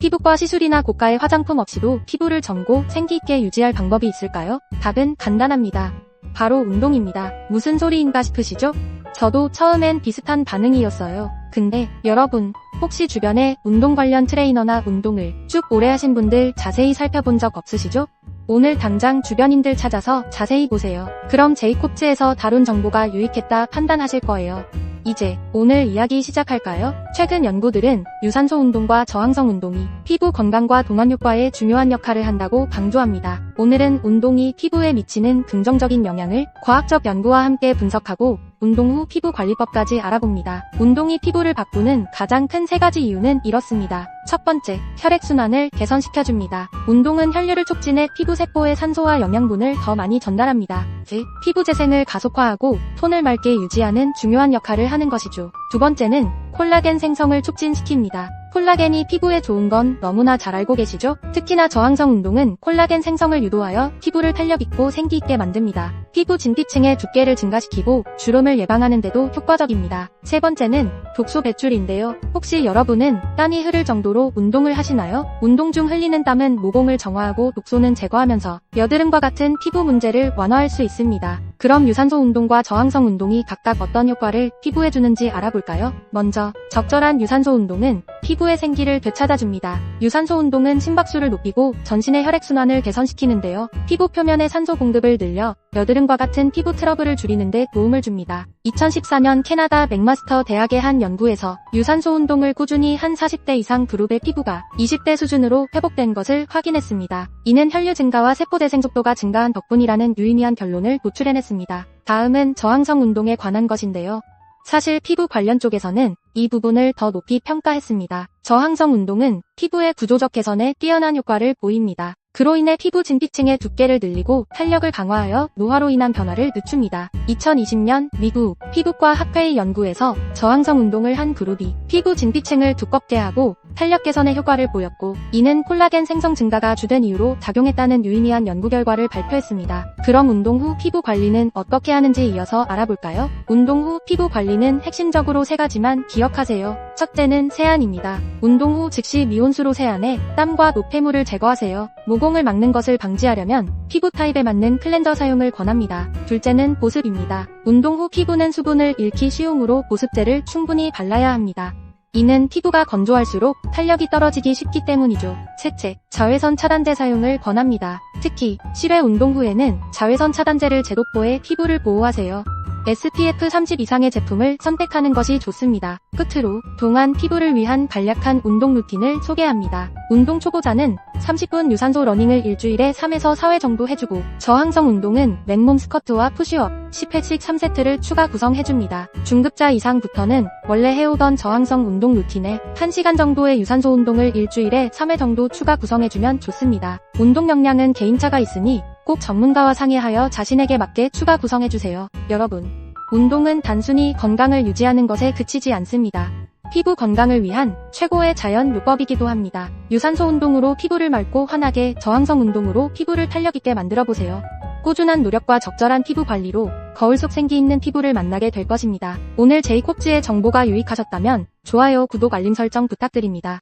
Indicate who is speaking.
Speaker 1: 피부과 시술이나 고가의 화장품 없이도 피부를 젊고 생기있게 유지할 방법이 있을까요? 답은 간단합니다. 바로 운동입니다. 무슨 소리인가 싶으시죠? 저도 처음엔 비슷한 반응이었어요. 근데 여러분, 혹시 주변에 운동 관련 트레이너나 운동을 쭉 오래 하신 분들 자세히 살펴본 적 없으시죠? 오늘 당장 주변인들 찾아서 자세히 보세요. 그럼 제이콥즈에서 다룬 정보가 유익했다 판단하실 거예요. 이제 오늘 이야기 시작할까요? 최근 연구들은 유산소 운동과 저항성 운동이 피부 건강과 동안 효과에 중요한 역할을 한다고 강조합니다. 오늘은 운동이 피부에 미치는 긍정적인 영향을 과학적 연구와 함께 분석하고 운동 후 피부 관리법까지 알아봅니다. 운동이 피부를 바꾸는 가장 큰 3가지 이유는 이렇습니다. 첫 번째, 혈액순환을 개선시켜줍니다. 운동은 혈류를 촉진해 피부세포에 산소와 영양분을 더 많이 전달합니다. 즉, 피부 재생을 가속화하고 톤을 맑게 유지하는 중요한 역할을 하는 것이죠. 두 번째는 콜라겐 생성을 촉진시킵니다. 콜라겐이 피부에 좋은 건 너무나 잘 알고 계시죠? 특히나 저항성 운동은 콜라겐 생성을 유도하여 피부를 탄력있고 생기있게 만듭니다. 피부 진피층의 두께를 증가시키고 주름을 예방하는 데도 효과적입니다. 세 번째는 독소 배출인데요. 혹시 여러분은 땀이 흐를 정도로 운동을 하시나요? 운동 중 흘리는 땀은 모공을 정화하고 독소는 제거하면서 여드름과 같은 피부 문제를 완화할 수 있습니다. 그럼 유산소 운동과 저항성 운동이 각각 어떤 효과를 피부에 주는지 알아볼까요? 먼저 적절한 유산소 운동은 피부의 생기를 되찾아줍니다. 유산소 운동은 심박수를 높이고 전신의 혈액순환을 개선시키는데요. 피부 표면의 산소 공급을 늘려 여드름과 같은 피부 트러블을 줄이는 데 도움을 줍니다. 2014년 캐나다 맥마스터 대학의 한 연구에서 유산소 운동을 꾸준히 한 40대 이상 그룹의 피부가 20대 수준으로 회복된 것을 확인했습니다. 이는 혈류 증가와 세포대생 속도가 증가한 덕분이라는 유의미한 결론을 도출해냈습니다. 다음은 저항성 운동에 관한 것인데요. 사실 피부 관련 쪽에서는 이 부분을 더 높이 평가했습니다. 저항성 운동은 피부의 구조적 개선에 뛰어난 효과를 보입니다. 그로 인해 피부 진피층의 두께를 늘리고 탄력을 강화하여 노화로 인한 변화를 늦춥니다. 2020년 미국 피부과 학회의 연구에서 저항성 운동을 한 그룹이 피부 진피층을 두껍게 하고 탄력 개선에 효과를 보였고 이는 콜라겐 생성 증가가 주된 이유로 작용했다는 유의미한 연구 결과를 발표했습니다. 그럼 운동 후 피부 관리는 어떻게 하는지 이어서 알아볼까요? 운동 후 피부 관리는 핵심적으로 3가지만 기억하세요. 첫째는 세안입니다. 운동 후 즉시 미온수로 세안해 땀과 노폐물을 제거하세요. 모공을 막는 것을 방지하려면 피부 타입에 맞는 클렌저 사용을 권합니다. 둘째는 보습입니다. 운동 후 피부는 수분을 잃기 쉬우므로 보습제를 충분히 발라야 합니다. 이는 피부가 건조할수록 탄력이 떨어지기 쉽기 때문이죠. 셋째, 자외선 차단제 사용을 권합니다. 특히 실외 운동 후에는 자외선 차단제를 제도포해 피부를 보호하세요. SPF 30 이상의 제품을 선택하는 것이 좋습니다. 끝으로 동안 피부를 위한 간략한 운동 루틴을 소개합니다. 운동 초보자는 30분 유산소 러닝을 일주일에 3에서 4회 정도 해주고 저항성 운동은 맨몸 스쿼트와 푸시업 10회씩 3세트를 추가 구성해줍니다. 중급자 이상부터는 원래 해오던 저항성 운동 루틴에 1시간 정도의 유산소 운동을 일주일에 3회 정도 추가 구성해주면 좋습니다. 운동 역량은 개인차가 있으니 꼭 전문가와 상의하여 자신에게 맞게 추가 구성해주세요. 여러분, 운동은 단순히 건강을 유지하는 것에 그치지 않습니다. 피부 건강을 위한 최고의 자연 요법이기도 합니다. 유산소 운동으로 피부를 맑고 환하게, 저항성 운동으로 피부를 탄력있게 만들어보세요. 꾸준한 노력과 적절한 피부 관리로 거울 속 생기 있는 피부를 만나게 될 것입니다. 오늘 제이콥즈의 정보가 유익하셨다면 좋아요, 구독, 알림 설정 부탁드립니다.